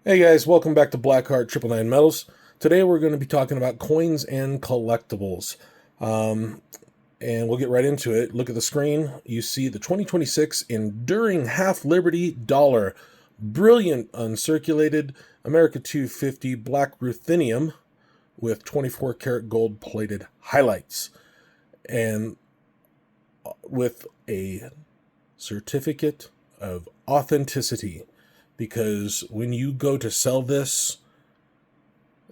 Hey guys, welcome back to Blackheart Triple Nine Metals. Today we're going to be talking about coins and collectibles. Um, and we'll get right into it. Look at the screen. You see the 2026 Enduring Half Liberty Dollar. Brilliant uncirculated America 250 Black Ruthenium with 24 karat gold plated highlights. And with a certificate of authenticity. Because when you go to sell this,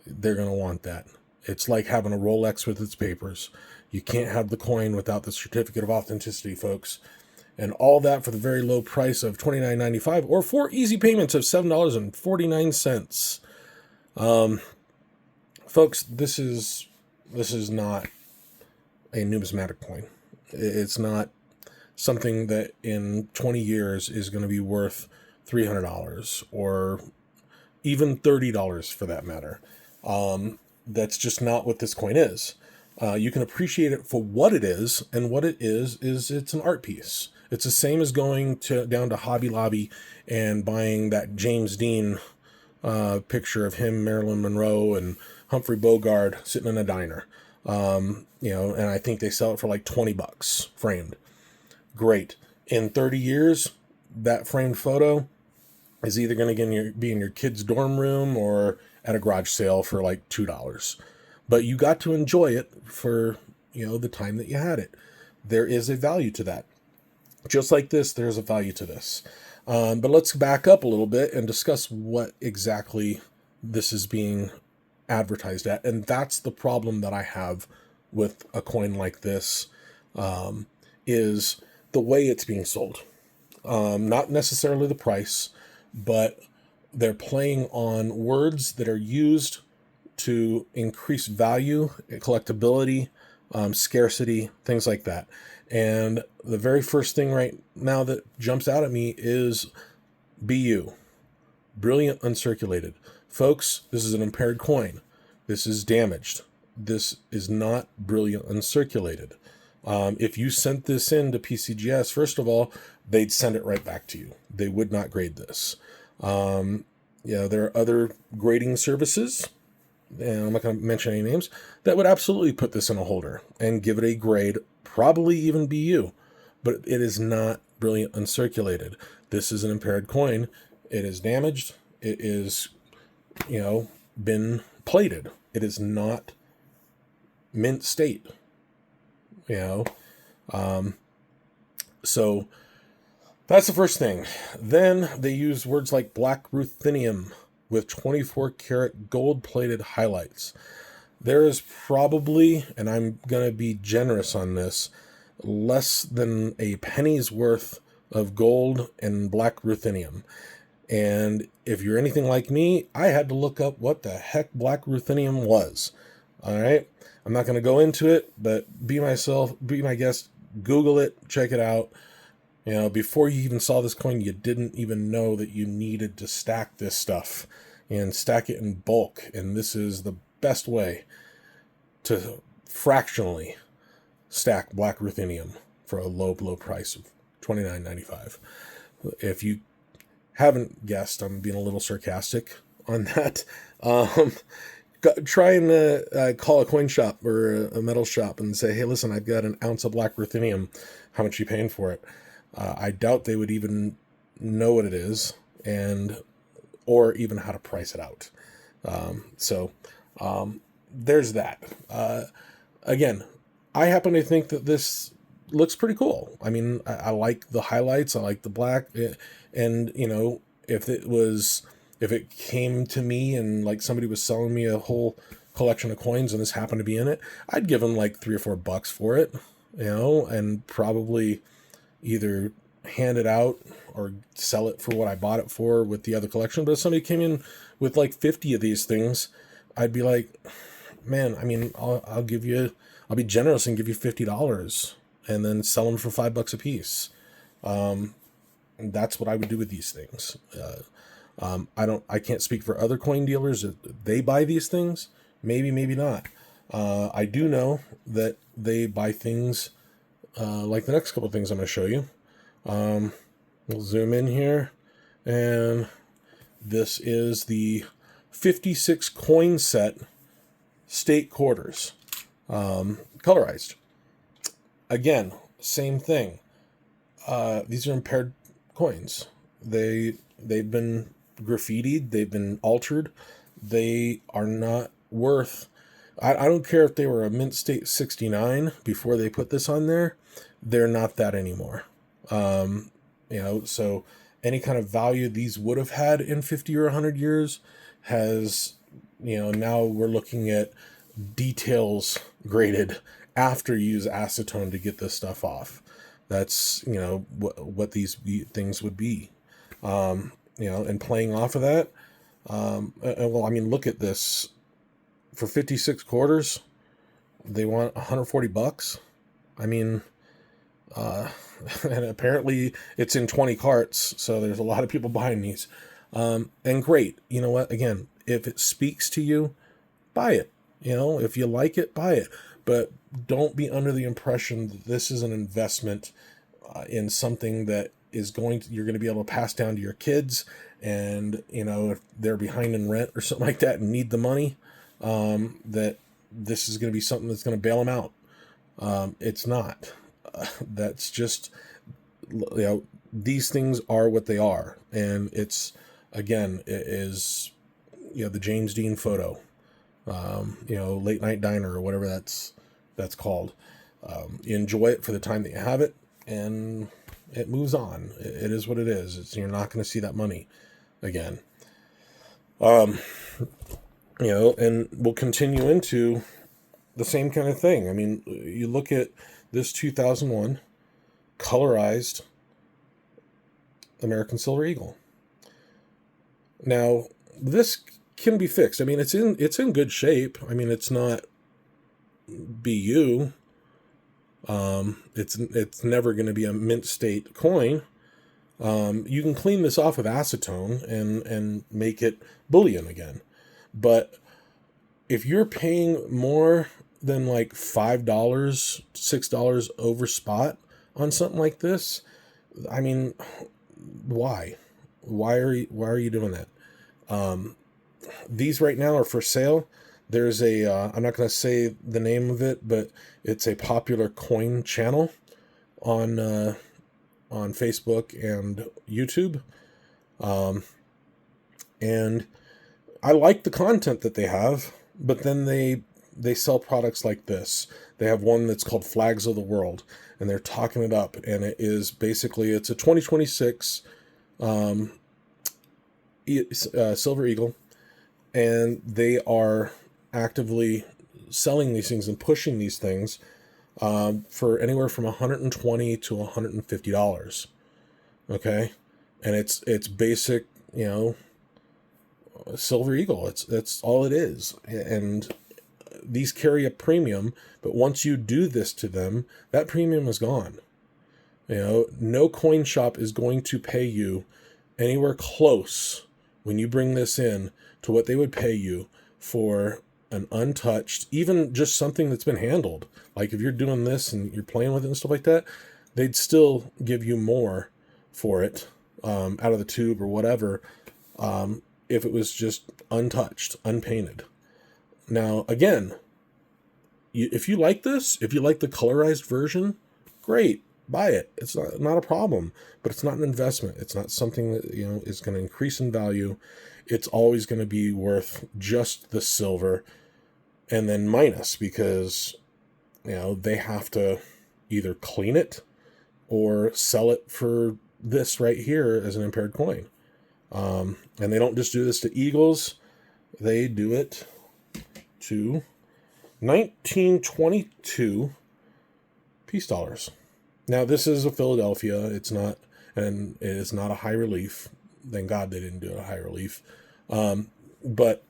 they're going to want that. It's like having a Rolex with its papers. You can't have the coin without the certificate of authenticity, folks. And all that for the very low price of $29.95 or 4 easy payments of $7.49. Folks, this is not a numismatic coin. It's not something that in 20 years is going to be worth $300 or even $30 for that matter. That's just not what this coin is. You can appreciate it for what it is, and what it is it's an art piece. It's the same as going down to Hobby Lobby and buying that James Dean picture of him, Marilyn Monroe, and Humphrey Bogart sitting in a diner. And I think they sell it for like $20 framed. Great. In 30 years, that framed photo is either going to be in your kid's dorm room or at a garage sale for like $2. But you got to enjoy it for, the time that you had it. There is a value to that. Just like this, there's a value to this. But let's back up a little bit and discuss what exactly this is being advertised at. And that's the problem that I have with a coin like this, is the way it's being sold. Not necessarily the price, but they're playing on words that are used to increase value, collectability, scarcity, things like that. And the very first thing right now that jumps out at me is BU, brilliant uncirculated. Folks, this is an impaired coin. This is damaged. This is not brilliant uncirculated. If you sent this in to PCGS, first of all, they'd send it right back to you. They would not grade this. There are other grading services, and I'm not going to mention any names, that would absolutely put this in a holder and give it a grade, probably even BU. But it is not brilliant uncirculated. This is an impaired coin. It is damaged. It is, been plated. It is not mint state. So that's the first thing. Then they use words like black ruthenium with 24 karat gold plated highlights. There is probably, and I'm going to be generous on this, less than a penny's worth of gold and black ruthenium. And if you're anything like me, I had to look up what the heck black ruthenium was. All right. I'm not going to go into it, but be my guest, Google it, check it out. Before you even saw this coin, you didn't even know that you needed to stack this stuff and stack it in bulk. And this is the best way to fractionally stack black ruthenium for a low, low price of $29.95. If you haven't guessed, I'm being a little sarcastic on that. Try and call a coin shop or a metal shop and say, hey, listen, I've got an ounce of black ruthenium. How much are you paying for it? I doubt they would even know what it is or even how to price it out. There's that. Again, I happen to think that this looks pretty cool. I mean, I like the highlights. I like the black. And, if it came to me and like somebody was selling me a whole collection of coins and this happened to be in it, I'd give them like $3 or $4 for it, and probably either hand it out or sell it for what I bought it for with the other collection. But if somebody came in with like 50 of these things, I'd be like, man, I mean, I'll be generous and give you $50 and then sell them for $5 a piece. That's what I would do with these things. I can't speak for other coin dealers. They buy these things, maybe not. I do know that they buy things like the next couple things I'm going to show you. We'll zoom in here, and This is the 56 coin set state quarters, colorized. Again, same thing. These are impaired coins. They've been graffitied. They've been altered. They are not worth. I don't care if they were a mint state 69 before they put this on there. They're not that anymore. So any kind of value these would have had in 50 or 100 years has, now we're looking at details graded after you use acetone to get this stuff off. That's, what these things would be. And playing off of that, look at this. For 56 quarters, they want $140. And apparently it's in 20 carts, so there's a lot of people buying these. And great. You know what? Again, if it speaks to you, buy it. If you like it, buy it. But don't be under the impression that this is an investment in something that is you're going to be able to pass down to your kids. And, if they're behind in rent or something like that and need the money, that this is going to be something that's going to bail them out. It's not. That's just, these things are what they are. And it's, again, it is, the James Dean photo, late night diner or whatever that's called. You enjoy it for the time that you have it, and it moves on. It is what it is. You're not going to see that money again. And we'll continue into the same kind of thing. You look at this 2001 colorized American Silver Eagle. Now, this can be fixed. It's in good shape. It's not BU. It's never going to be a mint state coin. You can clean this off with acetone and make it bullion again. But if you're paying more than like $5, $6 over spot on something like this, why? Why are you doing that? These right now are for sale. There's I'm not going to say the name of it, but it's a popular coin channel on Facebook and YouTube. And I like the content that they have, but then they sell products like this. They have one that's called Flags of the World, and they're talking it up, and it is basically, it's a 2026 Silver Eagle, and they are actively selling these things and pushing these things for anywhere from $120 to $150. Okay, and it's basic, Silver Eagle. That's all it is, and these carry a premium. But once you do this to them, that premium is gone. No coin shop is going to pay you anywhere close when you bring this in to what they would pay you for an untouched, even just something that's been handled. Like if you're doing this and you're playing with it and stuff like that, they'd still give you more for it out of the tube or whatever if it was just untouched, unpainted. Now, again, if you like this, if you like the colorized version, great, buy it. It's not a problem, but it's not an investment. It's not something that, is going to increase in value. It's always going to be worth just the silver and then minus, because, they have to either clean it or sell it for this right here as an impaired coin. And they don't just do this to Eagles. They do it to 1922 peace dollars. Now, this is a Philadelphia. It's not, and it is not a high relief. Thank God they didn't do a high relief. But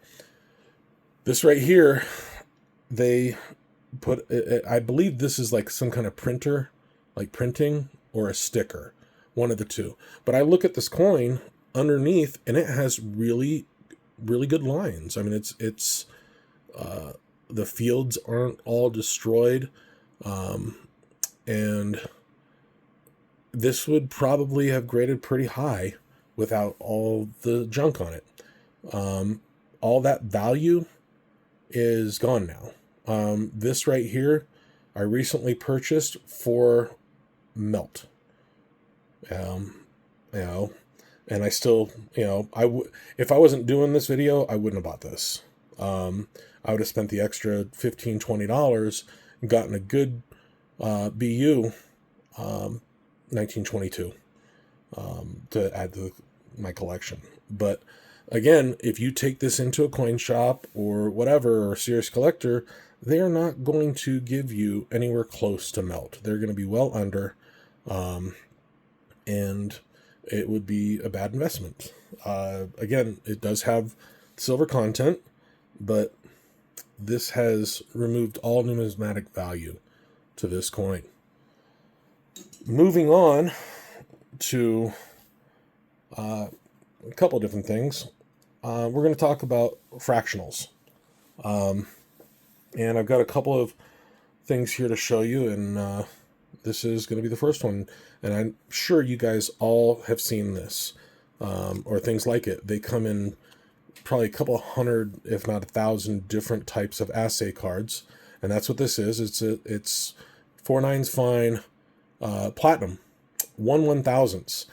this right here, they put, I believe this is like some kind of printer, like printing, or a sticker, one of the two. But I look at this coin underneath, and it has really, really good lines. It's the fields aren't all destroyed. And this would probably have graded pretty high without all the junk on it. All that value is gone now. This right here, I recently purchased for melt. And I still, if I wasn't doing this video, I wouldn't have bought this. I would have spent the extra $15, $20 and gotten a good BU 1922 to add to my collection. But again, if you take this into a coin shop or whatever, or serious collector, they are not going to give you anywhere close to melt. They're going to be well under, and it would be a bad investment. Again, it does have silver content, but this has removed all numismatic value to this coin. Moving on to a couple different things. We're going to talk about fractionals. And I've got a couple of things here to show you, and this is going to be the first one. And I'm sure you guys all have seen this, or things like it. They come in probably a couple hundred, if not 1,000 different types of assay cards. And that's what this is. It's 4/9 fine platinum, 1/1000th.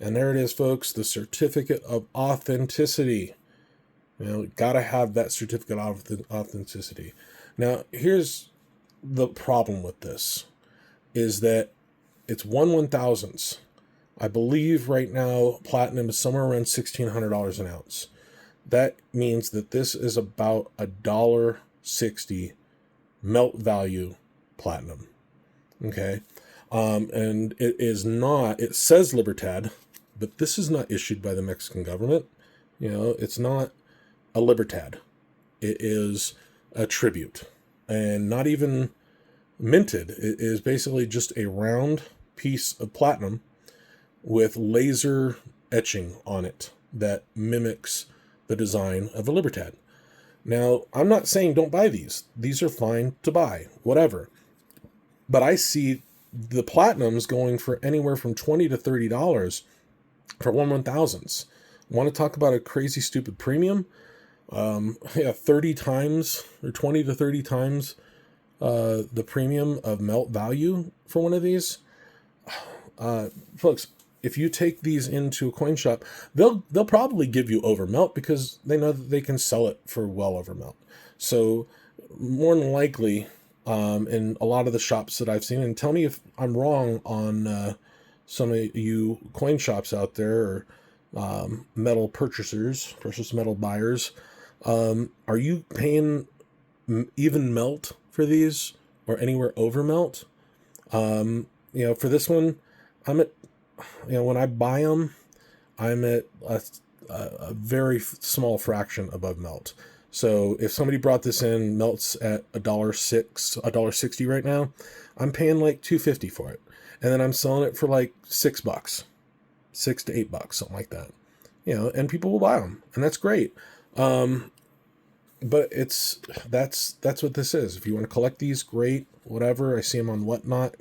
And there it is, folks, the certificate of authenticity. Gotta have that certificate of authenticity. Now, here's the problem with this, is that it's 1/1000th. I believe right now platinum is somewhere around $1,600 an ounce. That means that this is about $1.60 melt value platinum. Okay. And it is not, it says Libertad, but this is not issued by the Mexican government. It's not a Libertad. It is a tribute, and not even minted. It is basically just a round piece of platinum with laser etching on it that mimics the design of a Libertad. Now, I'm not saying don't buy these. These are fine to buy, whatever. But I see the platinums going for anywhere from $20 to $30 for 1/1000th. Want to talk about a crazy, stupid premium? 30 times or 20 to 30 times the premium of melt value for one of these. Folks, if you take these into a coin shop, they'll probably give you over melt because they know that they can sell it for well over melt. So more than likely, in a lot of the shops that I've seen, and tell me if I'm wrong on some of you coin shops out there, or metal purchasers, precious metal buyers, are you paying even melt for these or anywhere over melt? For this one, I'm at, when I buy them, I'm at a very small fraction above melt. So if somebody brought this in, melts at $1.60 right now, I'm paying like $2.50 for it. And then I'm selling it for like $6, $6 to $8, something like that. And people will buy them, and that's great. But that's what this is. If you want to collect these, great, whatever. I see them on Whatnot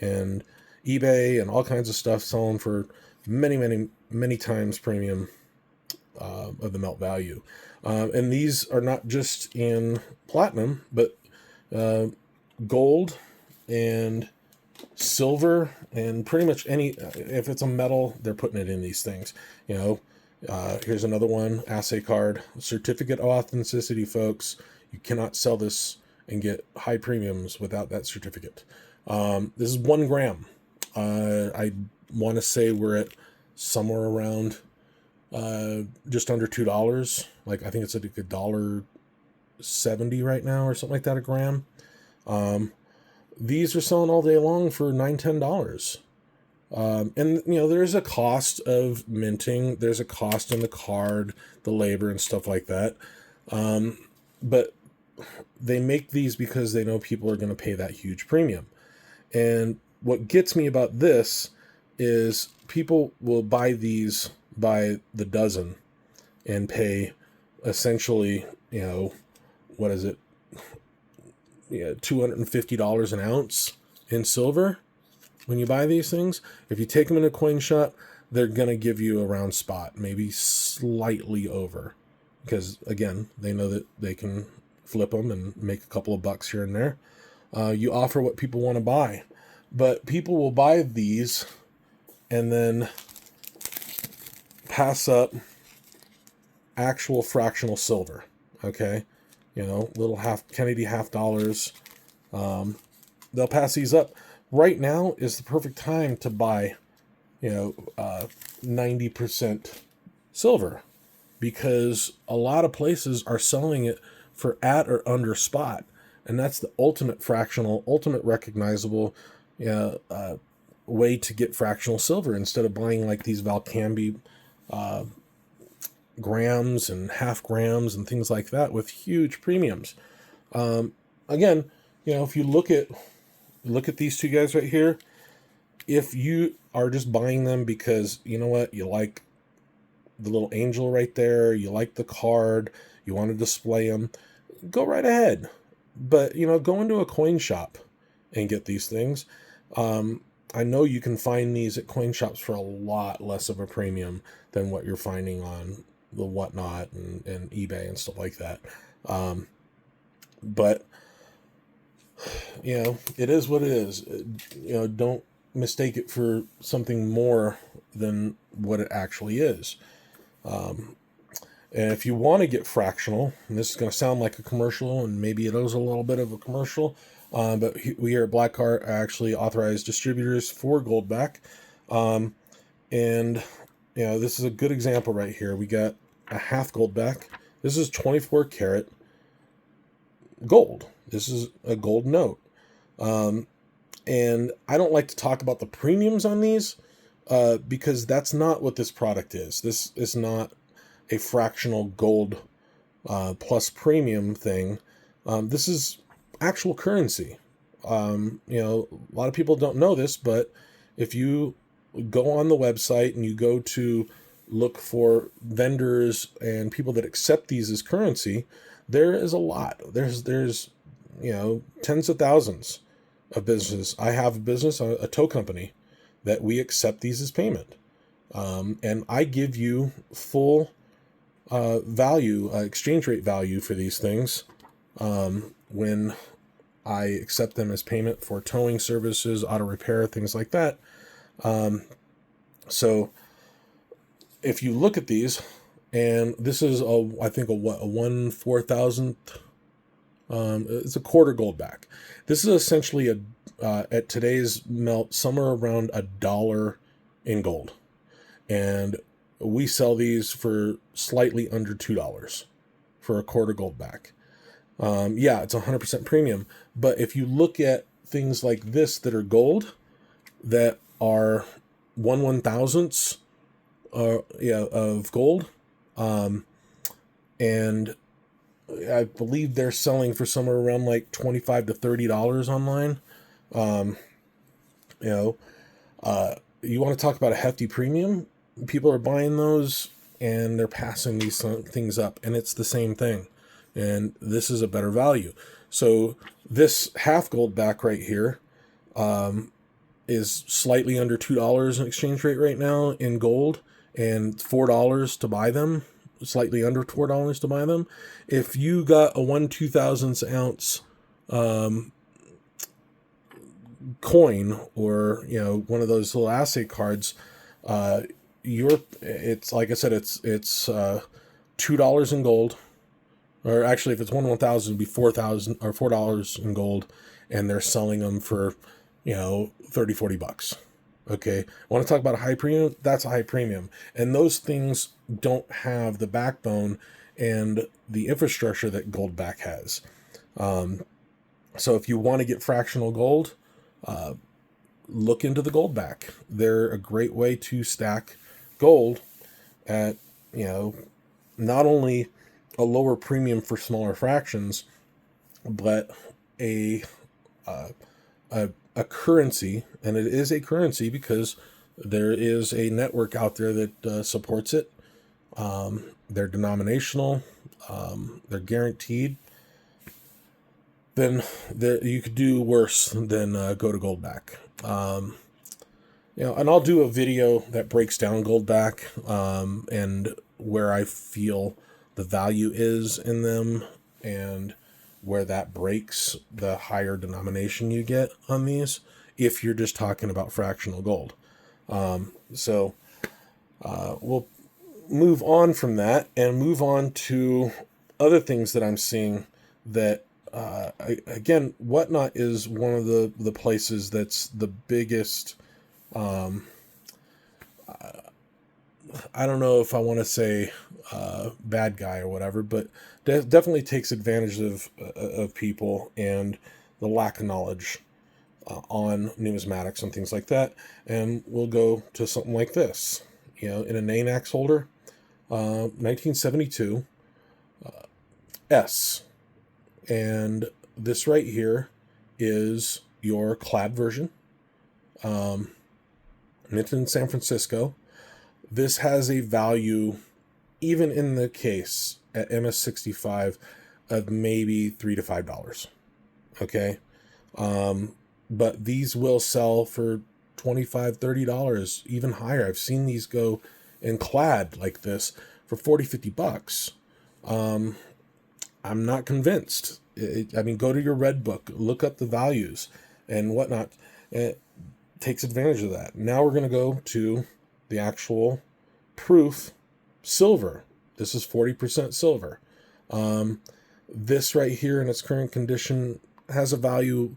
and eBay and all kinds of stuff, selling for many, many, many times premium of the melt value. And these are not just in platinum, but gold and silver and pretty much any, if it's a metal, they're putting it in these things. Here's another one, assay card, certificate of authenticity, folks. You cannot sell this and get high premiums without that certificate. This is 1 gram. I want to say we're at somewhere around just under $2. Like, I think it's at like $1.70 right now or something like that a gram. These are selling all day long for $9, $10. And there's a cost of minting. There's a cost in the card, the labor and stuff like that. But they make these because they know people are going to pay that huge premium. And what gets me about this is people will buy these by the dozen and pay essentially, what is it? $250 an ounce in silver when you buy these things. If you take them in a coin shop, they're going to give you around spot, maybe slightly over, because again, they know that they can flip them and make a couple of bucks here and there. You offer what people want to buy, but people will buy these and then pass up actual fractional silver. Okay, little Kennedy half dollars. They'll pass these up. Right now is the perfect time to buy 90% silver, because a lot of places are selling it for at or under spot, and that's the ultimate fractional, ultimate recognizable way to get fractional silver, instead of buying like these Valcambi grams and half grams and things like that with huge premiums. Again, if you look at these two guys right here, if you are just buying them because you like the little angel right there, you like the card, you want to display them, go right ahead. But go into a coin shop and get these things. I know you can find these at coin shops for a lot less of a premium than what you're finding on the Whatnot and eBay and stuff like that. But it is what it is. Don't mistake it for something more than what it actually is. And if you want to get fractional, and this is going to sound like a commercial, and maybe it is a little bit of a commercial, but we here at Blackheart are actually authorized distributors for Goldback. And this is a good example right here. We got a half Goldback. This is 24 karat gold. This is a gold note. And I don't like to talk about the premiums on these because that's not what this product is. This is not a fractional gold plus premium thing. This is actual currency. A lot of people don't know this, but if you go on the website and you go to look for vendors and people that accept these as currency, there is a lot. There's tens of thousands of businesses. I have a business, a tow company, that we accept these as payment. And I give you full value, exchange rate value for these things when I accept them as payment for towing services, auto repair, things like that. So if you look at these, and this is I think a 1/4000th. It's a quarter Goldback. This is essentially at today's melt, somewhere around $1 in gold, and we sell these for slightly under $2 for a quarter Goldback. It's 100% premium, but if you look at things like this that are gold, that are 1/1000ths of gold, and I believe they're selling for somewhere around like $25 to $30 online. You want to talk about a hefty premium? People are buying those and they're passing these things up, and it's the same thing. And this is a better value. So this half Goldback right here is slightly under $2 in exchange rate right now in gold, and $4 to buy them, slightly under $4 to buy them. If you got a 1/2000th ounce coin, or one of those little assay cards, it's like I said, it's $2 in gold, or actually if it's 1/1000, it'd be $4 in gold, and they're selling them for $30-$40. Okay, I want to talk about a high premium. That's a high premium, and those things don't have the backbone and the infrastructure that Goldback has. So if you want to get fractional gold, look into the Goldback. They're a great way to stack gold at not only a lower premium for smaller fractions, but a currency, and it is a currency because there is a network out there that supports it. They're denominational, they're guaranteed. Then you could do worse than go to Goldback. And I'll do a video that breaks down Goldback, and where I feel the value is in them, and where that breaks the higher denomination you get on these if you're just talking about fractional gold. So we'll move on from that and move on to other things that I'm seeing that, again, Whatnot is one of the places that's the biggest, I don't know if I want to say bad guy or whatever, but definitely takes advantage of people and the lack of knowledge on numismatics and things like that. And we'll go to something like this, in an ANAX holder, 1972 S, and this right here is your clad version, minted in San Francisco. This has a value, even in the case at MS65, of maybe $3 to $5. Okay, but these will sell for $25, $30, even higher. I've seen these go in clad like this for $40, $50. I'm not convinced. Go to your red book, look up the values and whatnot. It takes advantage of that. Now we're going to go to the actual proof silver. This is 40% silver. This right here in its current condition has a value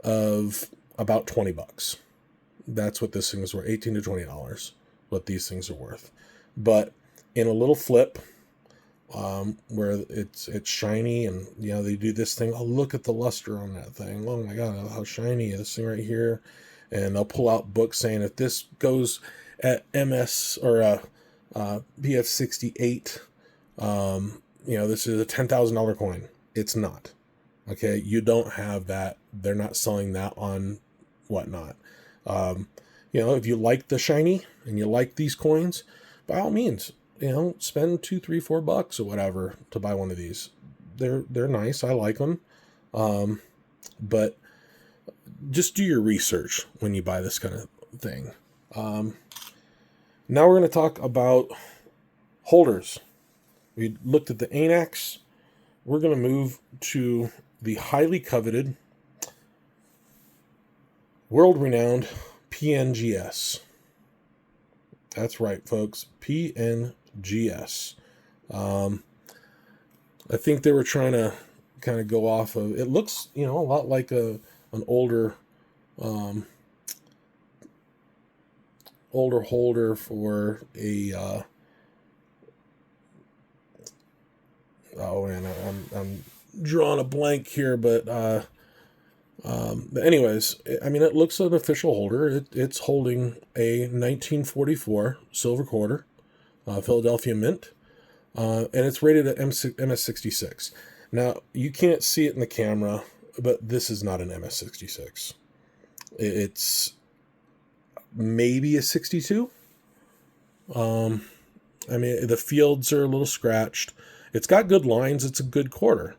of about $20. That's what this thing is worth. $18 to $20, what these things are worth. But in a little flip, where it's shiny, and they do this thing. Oh, look at the luster on that thing. Oh my god, how shiny this thing right here. And they'll pull out books saying if this goes at MS or BF 68, this is a $10,000 coin. It's not. Okay, you don't have that. They're not selling that on Whatnot. If you like the shiny and you like these coins, by all means, spend $2, $3, $4 or whatever to buy one of these. They're nice. I like them. But just do your research when you buy this kind of thing. Now we're going to talk about holders. We looked at the ANAX. We're going to move to the highly coveted, world-renowned PNGS. That's right, folks. PNGS. I think they were trying to kind of go off of. It looks, a lot like an older holder for a. Oh man, I'm drawing a blank here, but anyways, it looks like an official holder. It's holding a 1944 silver quarter, Philadelphia Mint, and it's rated at MS66. Now, you can't see it in the camera, but this is not an MS66. It's maybe a 62. The fields are a little scratched. It's got good lines. It's a good quarter,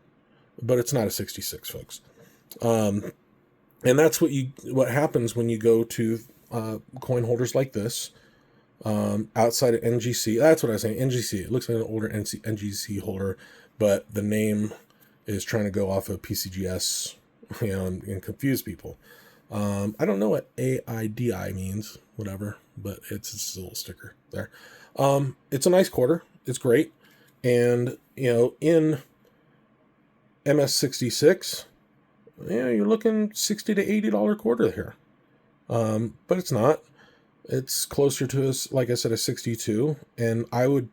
but it's not a 66, folks. And that's what happens when you go to coin holders like this, outside of NGC. That's what I was saying, NGC. It looks like an older NGC holder, but the name is trying to go off of PCGS, and confuse people. I don't know what AIDI means, whatever, but it's just a little sticker there. It's a nice quarter. It's great. And, in MS66, you're looking $60 to $80 quarter here. But it's not. It's closer to, like I said, a 62. And I would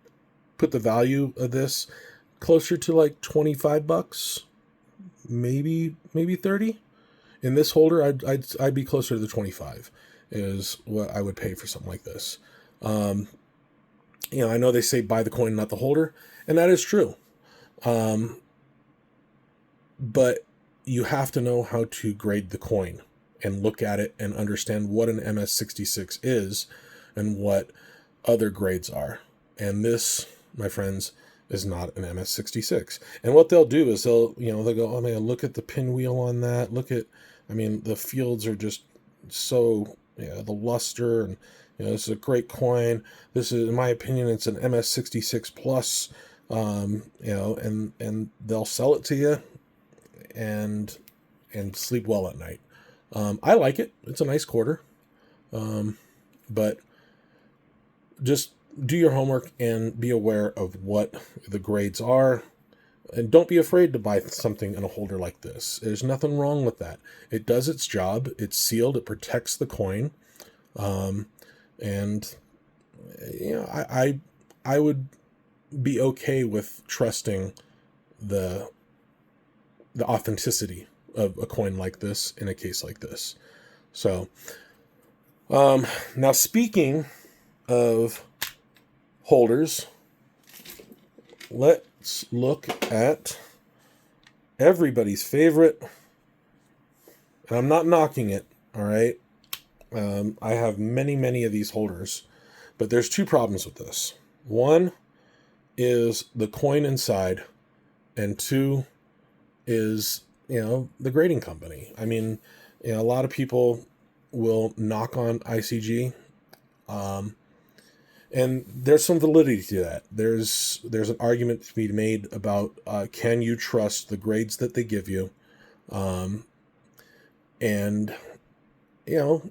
put the value of this closer to like $25, maybe 30. In this holder, I'd be closer to the 25 is what I would pay for something like this. I know they say buy the coin, not the holder, and that is true. But you have to know how to grade the coin and look at it and understand what an MS66 is and what other grades are. And this, my friends, is not an MS66. And what they'll do is they'll go, oh man, look at the pinwheel on that. Look at, the fields are just so the luster, and this is a great coin. This is, in my opinion, it's an MS66 plus. And they'll sell it to you, and sleep well at night. I like it. It's a nice quarter. But just do your homework and be aware of what the grades are. And don't be afraid to buy something in a holder like this. There's nothing wrong with that. It does its job. It's sealed. It protects the coin. And I would be okay with trusting the authenticity of a coin like this in a case like this. So, now speaking of holders, let's look at everybody's favorite. And I'm not knocking it, all right? I have many of these holders, but there's two problems with this. One is the coin inside, and two is, the grading company. I mean, a lot of people will knock on ICG, and there's some validity to that. There's an argument to be made about can you trust the grades that they give you, and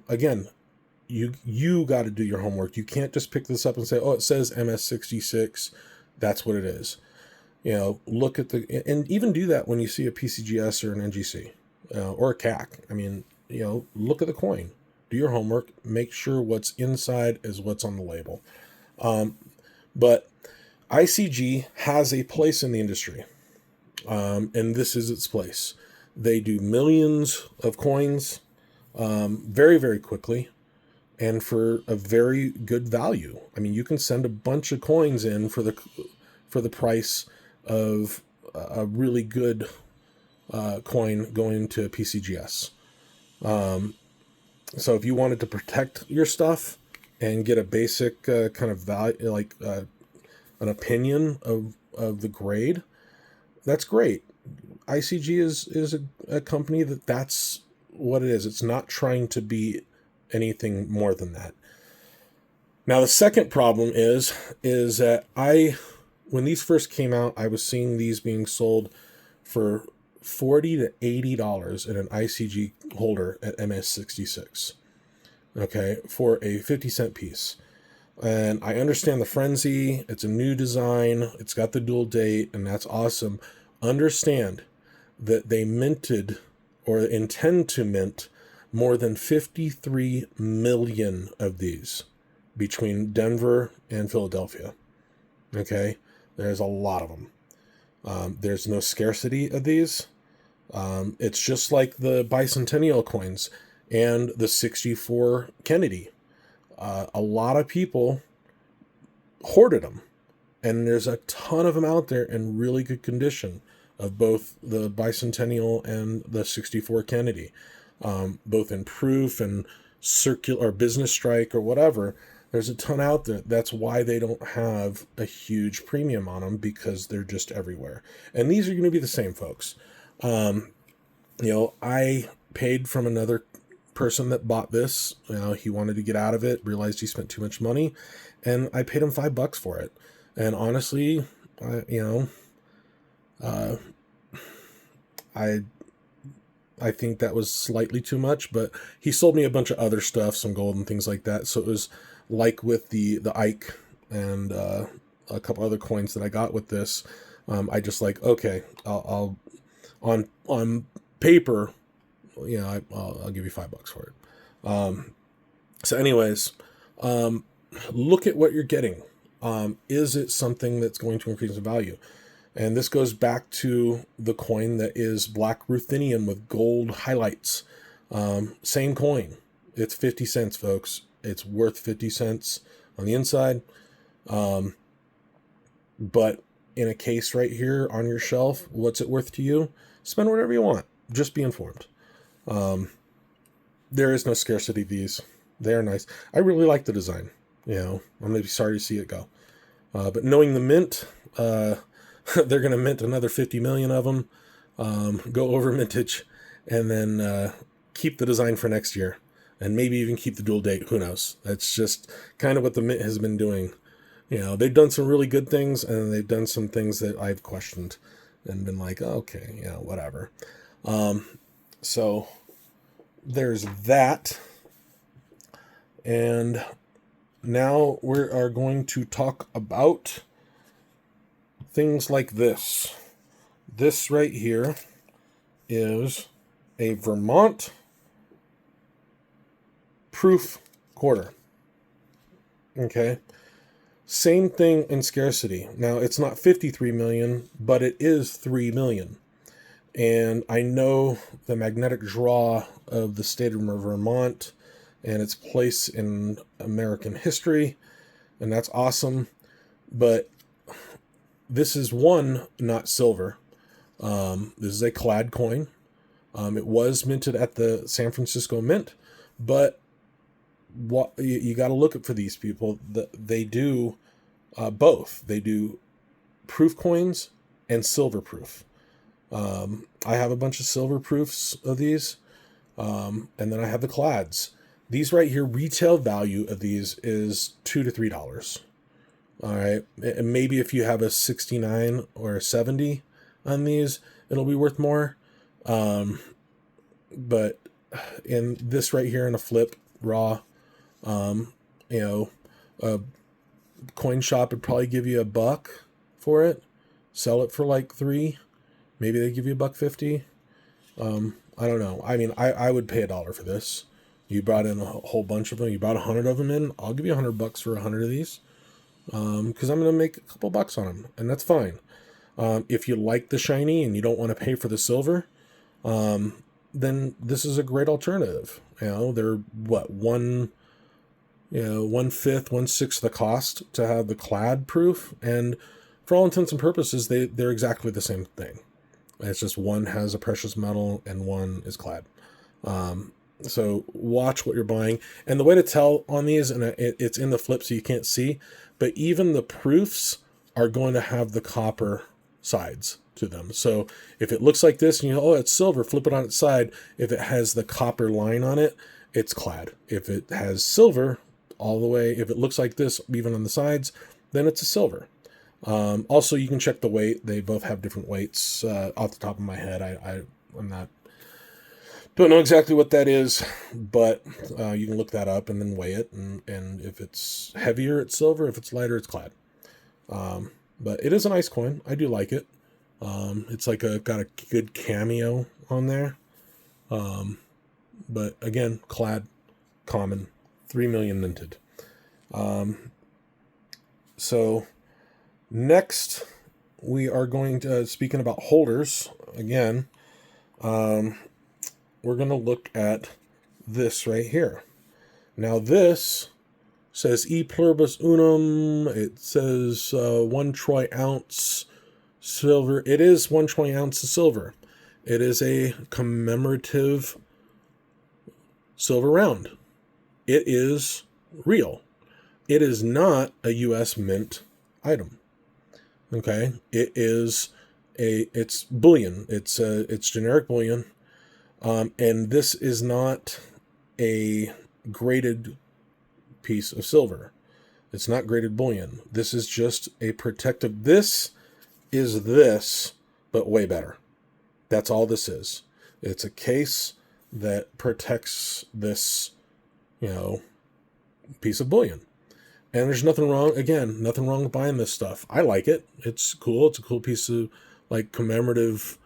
again, you got to do your homework. You can't just pick this up and say, oh, it says MS66, that's what it is. Look at and even do that when you see a PCGS or an NGC or a CAC. I mean, look at the coin, do your homework, make sure what's inside is what's on the label. But ICG has a place in the industry, and this is its place. They do millions of coins very quickly, and for a very good value. I mean, you can send a bunch of coins in for the price of a really good coin going to PCGS. So if you wanted to protect your stuff and get a basic kind of value, like an opinion of the grade, that's great. ICG is a company that's what it is. It's not trying to be anything more than that. Now, the second problem is that when these first came out, I was seeing these being sold for $40 to $80 in an ICG holder at MS66. Okay, for a 50-cent piece. And I understand the frenzy. It's a new design. It's got the dual date, and that's awesome. Understand that they minted or intend to mint more than 53 million of these between Denver and Philadelphia. Okay, there's a lot of them. There's no scarcity of these. It's just like the bicentennial coins and the 64 Kennedy. A lot of people hoarded them, and there's a ton of them out there in really good condition of both the bicentennial and the 64 Kennedy, both in proof and circular or business strike or whatever. There's a ton out there. That's why they don't have a huge premium on them, because they're just everywhere. And these are going to be the same, folks. I paid from another person that bought this. He wanted to get out of it, realized he spent too much money, and I paid him $5 for it. And honestly, I think that was slightly too much, but he sold me a bunch of other stuff, some gold and things like that. So it was like with the Ike and a couple other coins that I got with this. I just okay, I'll on paper, I'll give you $5 for it. So anyways, look at what you're getting. Is it something that's going to increase in value? And this goes back to the coin that is black ruthenium with gold highlights. Same coin. It's 50 cents, folks. It's worth 50 cents on the inside. But in a case right here on your shelf, what's it worth to you? Spend whatever you want. Just be informed. There is no scarcity of these. They're nice. I really like the design. I'm going to be sorry to see it go. But knowing the mint, they're going to mint another 50 million of them, go over mintage, and then keep the design for next year. and maybe even keep the dual date. Who knows? That's just kind of what the Mint has been doing. They've done some really good things, and they've done some things that I've questioned and been like, okay, whatever. So there's that. And now we are going to talk about things like this. This right here is a Vermont proof quarter. Okay. Same thing in scarcity. Now, it's not 53 million, but it is 3 million. And I know the magnetic draw of the state of Vermont and its place in American history, and that's awesome. But this is not silver. This is a clad coin. It was minted at the San Francisco Mint, but what you got to look at for these people, they do both. They do proof coins and silver proof. I have a bunch of silver proofs of these, and then I have the clads. These right here, retail value of these is $2 to $3. All right, and maybe if you have a 69 or a 70 on these, it'll be worth more. But in this right here in a flip raw, a coin shop would probably give you $1 for it. Sell it for like $3. Maybe they give you $1.50. I don't know. I mean, I would pay $1 for this. You brought in a whole bunch of them. You brought 100 of them in. I'll give you $100 for 100 of these. Because I'm going to make a couple bucks on them, and that's fine. If you like the shiny and you don't want to pay for the silver, then this is a great alternative. They're what, 1/5, 1/6 the cost to have the clad proof, and for all intents and purposes, they're exactly the same thing. It's just one has a precious metal and one is clad. So watch what you're buying. And the way to tell on these, and it's in the flip so you can't see, but even the proofs are going to have the copper sides to them. So if it looks like this and it's silver, flip it on its side. If it has the copper line on it, it's clad. If it has silver all the way, if it looks like this, even on the sides, then it's a silver. Also, you can check the weight. They both have different weights. Off the top of my head, don't know exactly what that is, but you can look that up and then weigh it. And if it's heavier, it's silver. If it's lighter, it's clad. But it is a nice coin. I do like it. It's like got a good cameo on there. But again, clad, common, 3 million minted. So next we are going to, speaking about holders again, we're going to look at this right here. Now this says E pluribus unum. It says 1 troy ounce silver. It is 1 troy ounce of silver. It is a commemorative silver round. It is real. It is not a U.S. Mint item. Okay, it's bullion. It's generic bullion. And this is not a graded piece of silver. It's not graded bullion. This is just a protective. This is this, but way better. That's all this is. It's a case that protects this, piece of bullion. And there's nothing wrong with buying this stuff. I like it. It's cool. It's a cool piece of commemorative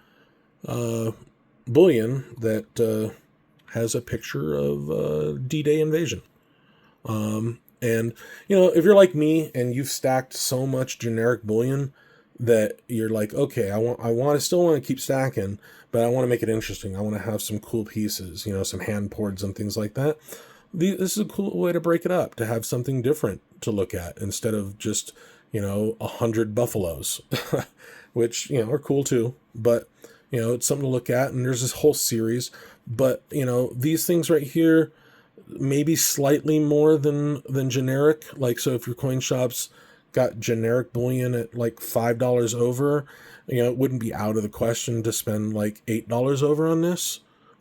bullion that has a picture of D-Day invasion. And if you're like me and you've stacked so much generic bullion that you're like, okay, I still want to keep stacking, but I want to make it interesting. I want to have some cool pieces, some hand boards and things like that. This is a cool way to break it up, to have something different to look at instead of just 100 buffaloes, which are cool too. But it's something to look at, and there's this whole series. But these things right here, maybe slightly more than generic. Like, so if your coin shop's got generic bullion at like $5 over, it wouldn't be out of the question to spend like $8 over on this.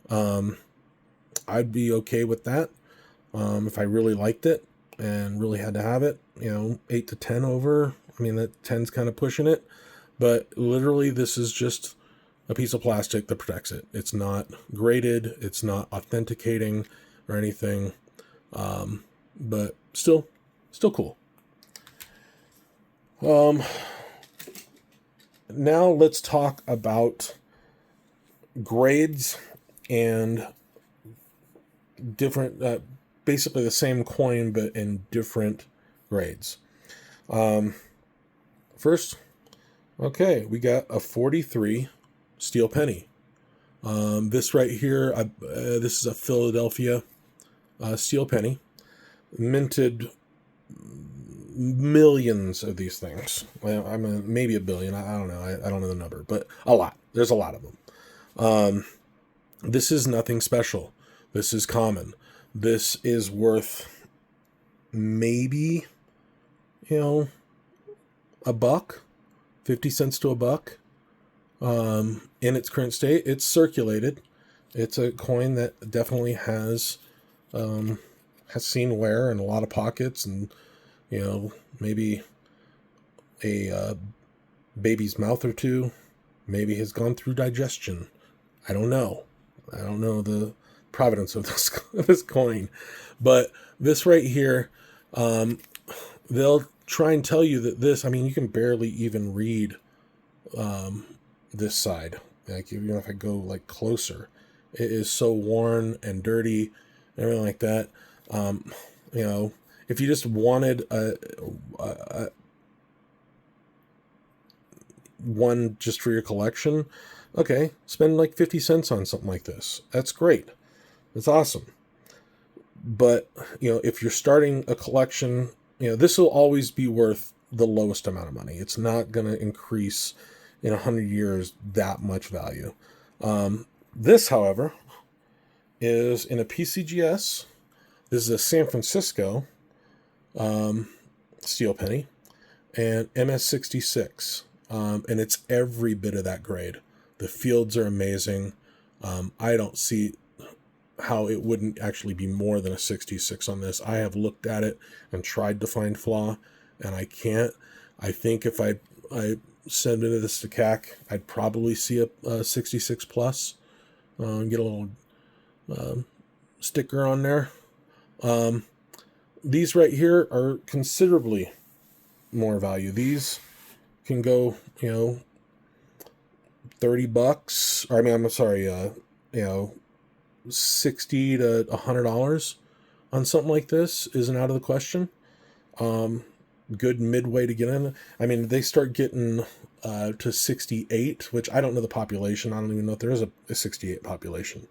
I'd be okay with that. If I really liked it and really had to have it, 8 to 10 over. I mean, that 10's kind of pushing it, but literally this is just a piece of plastic that protects it. It's not graded, it's not authenticating or anything, but still cool. Now let's talk about grades and different, basically the same coin but in different grades. First, okay, we got a 43 steel penny. This right here, this is a Philadelphia steel penny, minted millions of these things. Well, maybe a billion. I don't know. I don't know the number, but a lot. There's a lot of them. This is nothing special. This is common. This is worth maybe, a buck, 50 cents to a buck. In its current state, it's circulated. It's a coin that definitely has seen wear and a lot of pockets, and maybe a baby's mouth or two, maybe has gone through digestion. I don't know the provenance of this coin, but this right here, they'll try and tell you that this, you can barely even read this side. Like, if I go like closer, it is so worn and dirty, and everything like that. If you just wanted a one just for your collection, okay, spend like 50 cents on something like this. That's great. That's awesome. But, if you're starting a collection, this will always be worth the lowest amount of money. It's not going to increase in 100 years that much value. This, however, is in a PCGS. This is a San Francisco steel penny and MS66. And it's every bit of that grade. The fields are amazing. I don't see how it wouldn't actually be more than a 66 on this. I have looked at it and tried to find flaw, and I can't. I think if I send into this to CAC, I'd probably see a 66 plus, and get a little sticker on there. These right here are considerably more value. These can go, $30, or I'm sorry, $60 to $100 on something like this isn't out of the question. Good midway to get in. They start getting to 68, which I don't know the population. I don't even know if there is a 68 population.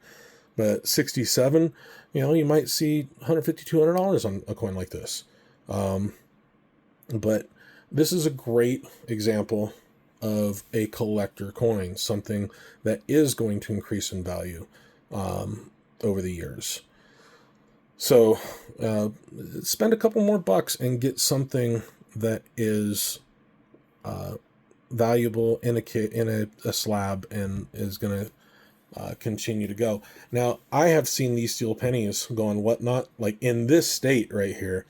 But 67, you might see $150, $200 on a coin like this. But this is a great example of a collector coin, something that is going to increase in value over the years. So spend a couple more bucks and get something that is valuable in a slab and is going to continue to go. Now, I have seen these steel pennies go on whatnot, like in this state right here,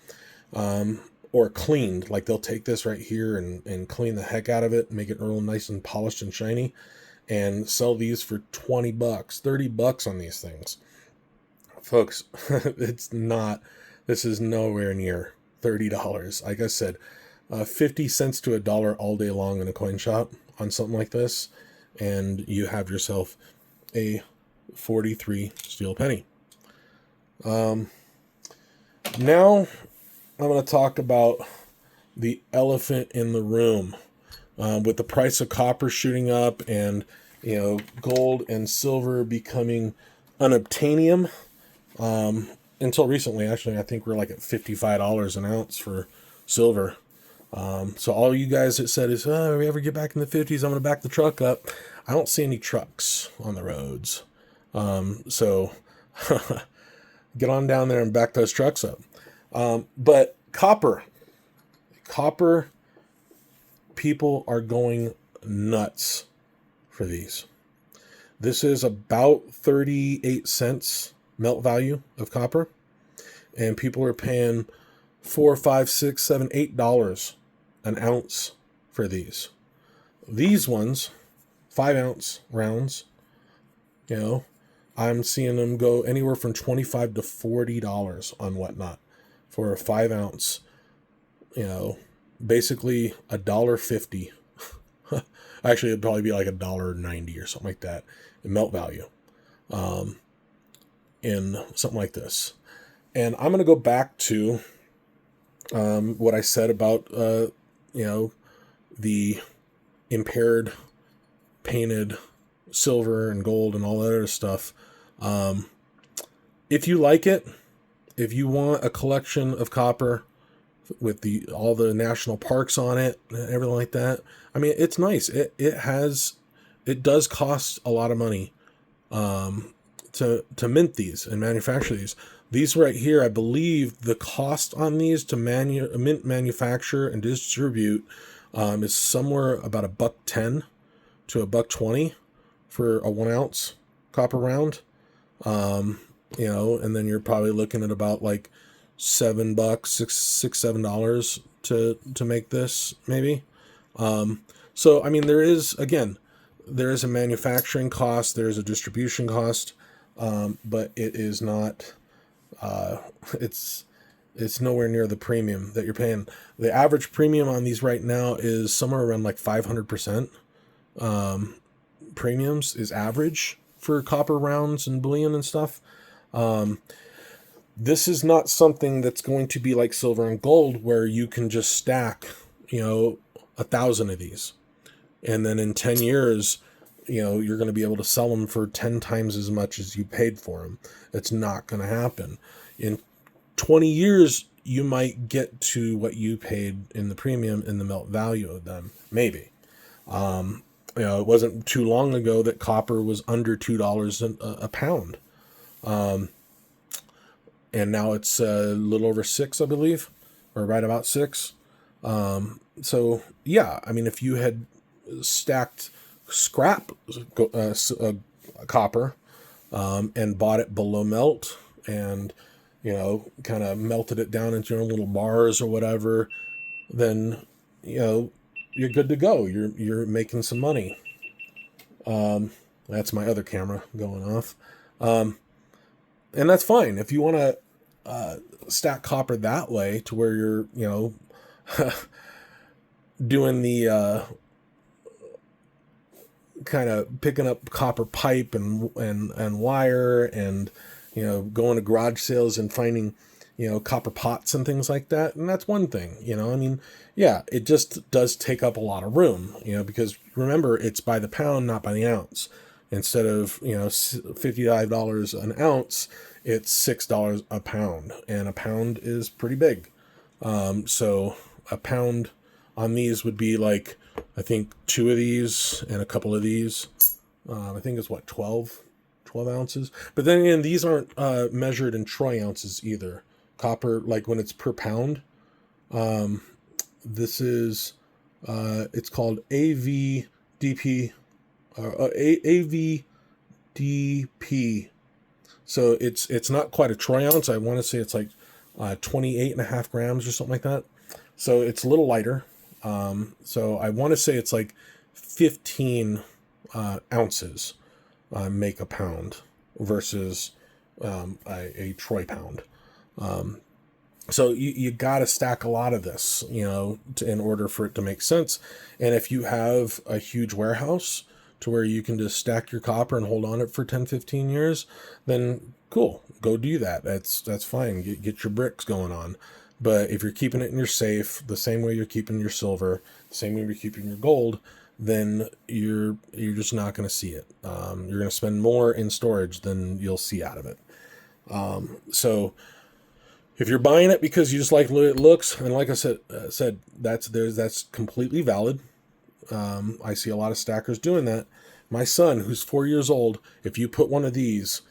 or cleaned. Like, they'll take this right here and clean the heck out of it, make it real nice and polished and shiny, and sell these for $20, $30 on these things. Folks, this is nowhere near $30. Like I said, 50 cents to $1 all day long in a coin shop on something like this, and you have yourself a 43 steel penny. Now I'm going to talk about the elephant in the room. With the price of copper shooting up and gold and silver becoming unobtainium. Until recently, actually, I think we're like at $55 an ounce for silver. So all you guys that said is, if we ever get back in the 50s, I'm going to back the truck up. I don't see any trucks on the roads. So get on down there and back those trucks up. But copper, people are going nuts for these. This is about 38 cents melt value of copper. and people are paying $4, $5, $6, $7, $8 an ounce for these. These ones, 5-ounce rounds, you know, I'm seeing them go anywhere from $25 to $40 on Whatnot for a 5-ounce, you know, basically $1.50. Actually, it'd probably be like $1.90 or something like that in melt value, in something like this. And I'm going to go back to what I said about, the impaired painted silver and gold and all that other stuff. If you like it, if you want a collection of copper with all the national parks on it and everything like that, I mean, it's nice. It does cost a lot of money to mint these and manufacture these. These right here, I believe the cost on these to mint, manufacture, and distribute is somewhere about $1.10 to $1.20 for a 1-ounce copper round. And then you're probably looking at about like $7, $7 to make this, maybe. So I mean, there is a manufacturing cost, there is a distribution cost, but it is not. It's nowhere near the premium that you're paying. The average premium on these right now is somewhere around like 500%. Premiums is average for copper rounds and bullion and stuff. This is not something that's going to be like silver and gold where you can just stack, 1,000 of these. And then in 10 years, you're going to be able to sell them for 10 times as much as you paid for them. It's not going to happen. In 20 years, you might get to what you paid in the premium in the melt value of them. Maybe. It wasn't too long ago that copper was under $2 a pound. And now it's a little over $6, I believe, or right about $6. So yeah, I mean, if you had stacked scrap copper and bought it below melt and kind of melted it down into your own little bars or whatever, then you're good to go. You're making some money. That's my other camera going off. And that's fine if you want to stack copper that way to where you're doing the kind of picking up copper pipe and wire and going to garage sales and finding copper pots and things like that. And that's one thing. I mean, yeah, it just does take up a lot of room, because remember, it's by the pound, not by the ounce. Instead of $55 an ounce, it's $6 a pound, and a pound is pretty big. So a pound on these would be like, I think 2 of these and a couple of these. I think it's 12 ounces. But then again, these aren't measured in troy ounces either. Copper, like when it's per pound, this is it's called AVDP. AVDP. So it's not quite a troy ounce. I want to say it's like 28.5 grams or something like that. So it's a little lighter. So I want to say it's like 15 ounces make a pound versus a troy pound. So you got to stack a lot of this, in order for it to make sense. And if you have a huge warehouse to where you can just stack your copper and hold on it for 10, 15 years, then cool, go do that. That's fine. Get your bricks going on. But if you're keeping it in your safe, the same way you're keeping your silver, the same way you're keeping your gold, then you're just not going to see it. You're going to spend more in storage than you'll see out of it. So if you're buying it because you just like the way it looks, and like I said, that's completely valid. I see a lot of stackers doing that. My son, who's 4 years old, if you put one of these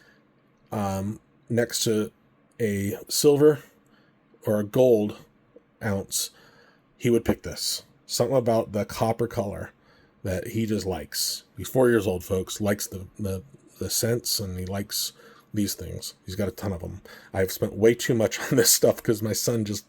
next to a silver or a gold ounce, he would pick this. Something about the copper color that he just likes. He's 4 years old, folks. Likes the scents, and he likes these things. He's got a ton of them. I've spent way too much on this stuff because my son just,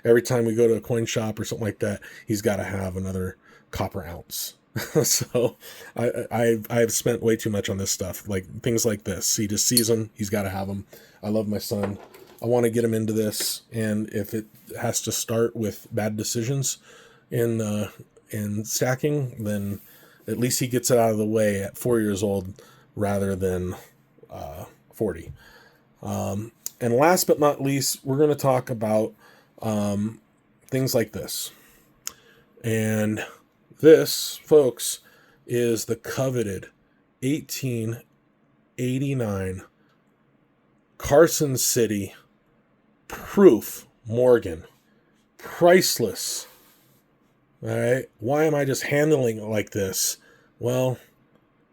every time we go to a coin shop or something like that, he's got to have another copper ounce. So I've spent way too much on this stuff, like things like this. He just sees them, he's got to have them. I love my son. I want to get him into this, and if it has to start with bad decisions in stacking, then at least he gets it out of the way at 4 years old rather than 40. And last but not least, we're going to talk about things like this. And this, folks, is the coveted 1889 Carson City Proof Morgan. Priceless. All right. Why am I just handling it like this? Well,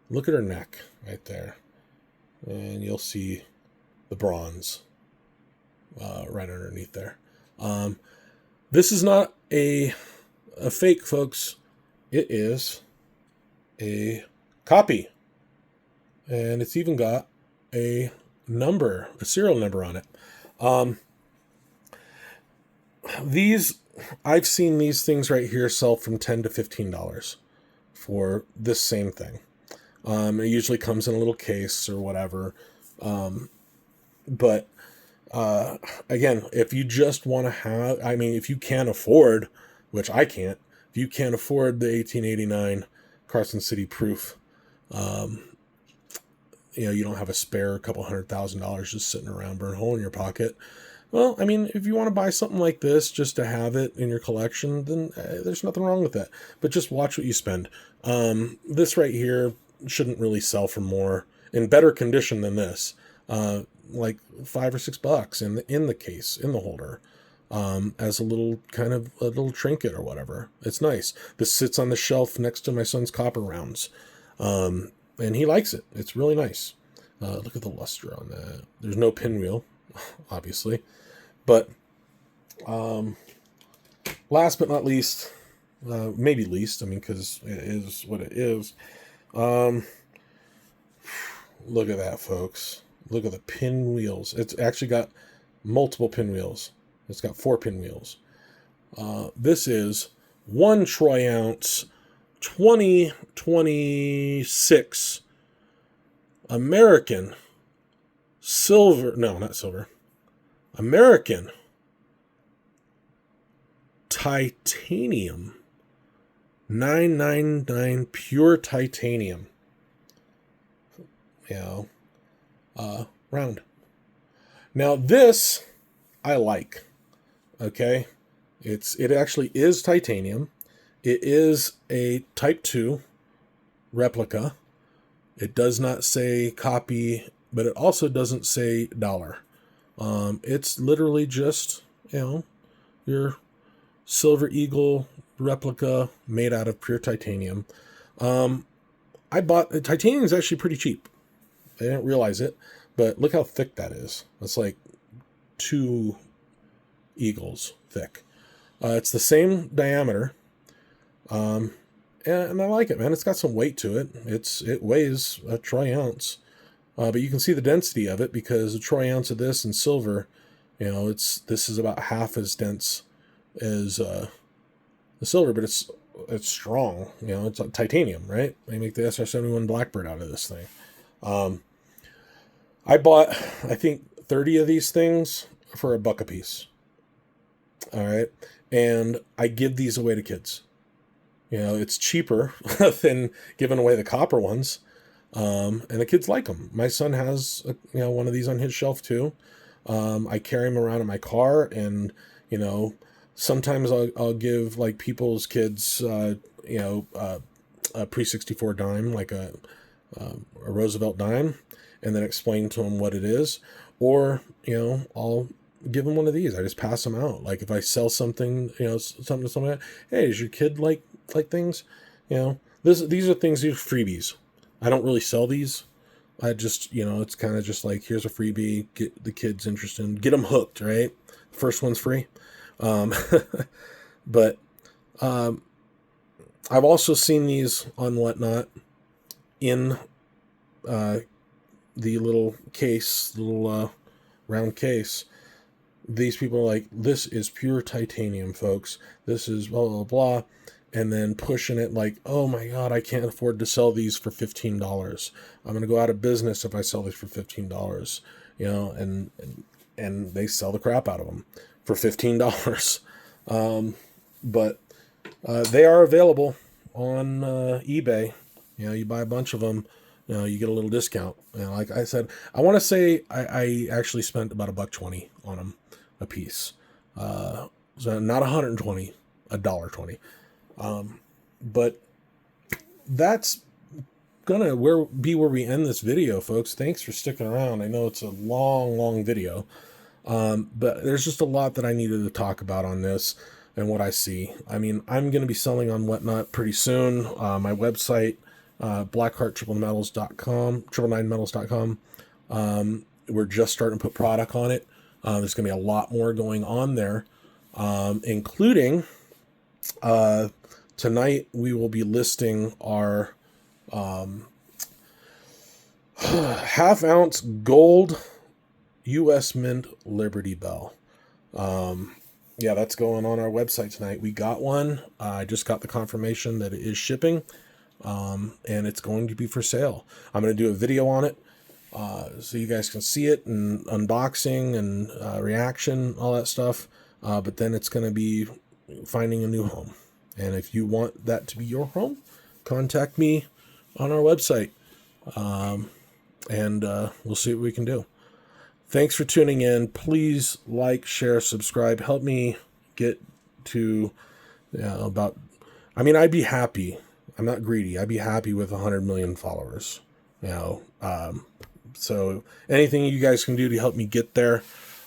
look at her neck right there. And you'll see the bronze right underneath there. This is not a fake, folks. It is a copy. And it's even got a number, a serial number on it. I've seen these things right here sell from $10 to $15 for this same thing. It usually comes in a little case or whatever. But again, if you just want to have, if you can't afford, which I can't, if you can't afford the 1889 Carson City Proof, you don't have a spare couple $100,000 just sitting around, burn a hole in your pocket. Well, if you want to buy something like this just to have it in your collection, then there's nothing wrong with that. But just watch what you spend. This right here shouldn't really sell for more, in better condition than this, like $5 or $6 in the case, in the holder, as a little trinket or whatever. It's nice. This sits on the shelf next to my son's copper rounds, and he likes it. It's really nice. Look at the luster on that. There's no pinwheel, obviously. But last but not least, maybe least, because it is what it is. Look at that, folks. Look at the pinwheels. It's actually got multiple pinwheels. It's got 4 pinwheels. This is 1 troy ounce, 2026 American silver. No, not silver. American titanium, 999 pure titanium. Round. Now this I like. Okay, it actually is titanium. It is a Type 2 replica. It does not say copy, but it also doesn't say dollar. It's literally just, your Silver Eagle replica made out of pure titanium. Titanium is actually pretty cheap. I didn't realize it, but look how thick that is. It's like 2 Eagles thick. It's the same diameter. And I like it, man. It's got some weight to it. It weighs a troy ounce. But you can see the density of it because a troy ounce of this in silver, this is about half as dense as the silver, but it's strong. It's like titanium, right? They make the SR-71 Blackbird out of this thing. I bought, I think, 30 of these things for $1 a piece. All right, and I give these away to kids. It's cheaper than giving away the copper ones. And the kids like them. My son has, one of these on his shelf too. I carry them around in my car, and, sometimes I'll give like people's kids, a pre-64 dime, like a Roosevelt dime, and then explain to them what it is. Or, I'll give them one of these. I just pass them out. Like if I sell something, something to somebody, hey, does your kid like things? These are these are freebies. I don't really sell these. I just, it's kind of just like, here's a freebie, get the kids interested, get them hooked, right? First one's free. But I've also seen these on Whatnot in the little case, round case, these people are like, this is pure titanium, folks. This is blah, blah, blah. And then pushing it like, oh my God, I can't afford to sell these for $15. I'm going to go out of business if I sell these for $15, and they sell the crap out of them for $15. But they are available on eBay. You buy a bunch of them, you get a little discount. Like I said, I want to say I actually spent about $1.20 on them a piece. So not $120, $1.20. But that's gonna be where we end this video, folks. Thanks for sticking around. I know it's a long video, but there's just a lot that I needed to talk about on this and what I see. I mean, I'm going to be selling on Whatnot pretty soon. My website, blackheart999metals.com, 999metals.com. We're just starting to put product on it. There's going to be a lot more going on there, including tonight we will be listing our half-ounce gold U.S. Mint Liberty Bell. Yeah, that's going on our website tonight. We got one. I just got the confirmation that it is shipping, and it's going to be for sale. I'm going to do a video on it so you guys can see it, and unboxing and reaction, all that stuff. But then it's going to be finding a new home. And if you want that to be your home, contact me on our website, and we'll see what we can do. Thanks for tuning in. Please like, share, subscribe. Help me get to I'd be happy. I'm not greedy. I'd be happy with 100 million followers. So anything you guys can do to help me get there,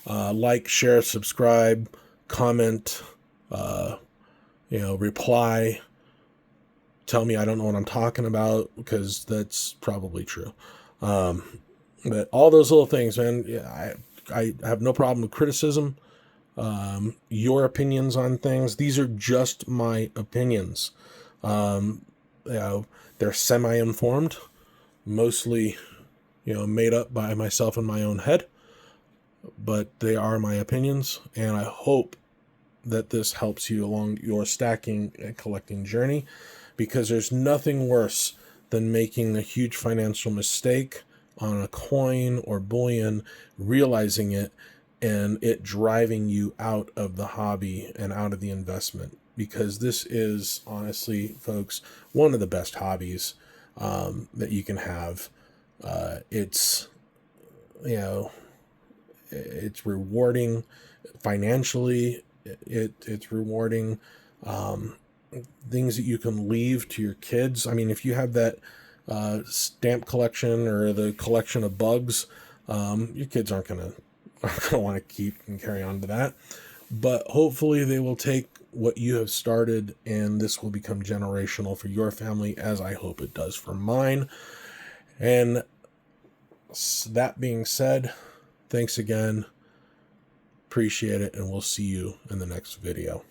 like, share, subscribe, comment, reply. Tell me I don't know what I'm talking about, because that's probably true. But all those little things, man, I have no problem with criticism. Your opinions on things, these are just my opinions. They're semi-informed, mostly, made up by myself in my own head, but they are my opinions, and I hope that this helps you along your stacking and collecting journey, because there's nothing worse than making a huge financial mistake on a coin or bullion, realizing it, and it driving you out of the hobby and out of the investment. Because this is, honestly, folks, one of the best hobbies that you can have. It's rewarding financially. It's rewarding. Things that you can leave to your kids. I mean, if you have that stamp collection or the collection of bugs, your kids aren't gonna want to keep and carry on to that. But hopefully they will take what you have started, and this will become generational for your family, as I hope it does for mine. And that being said, thanks again. Appreciate it, and we'll see you in the next video.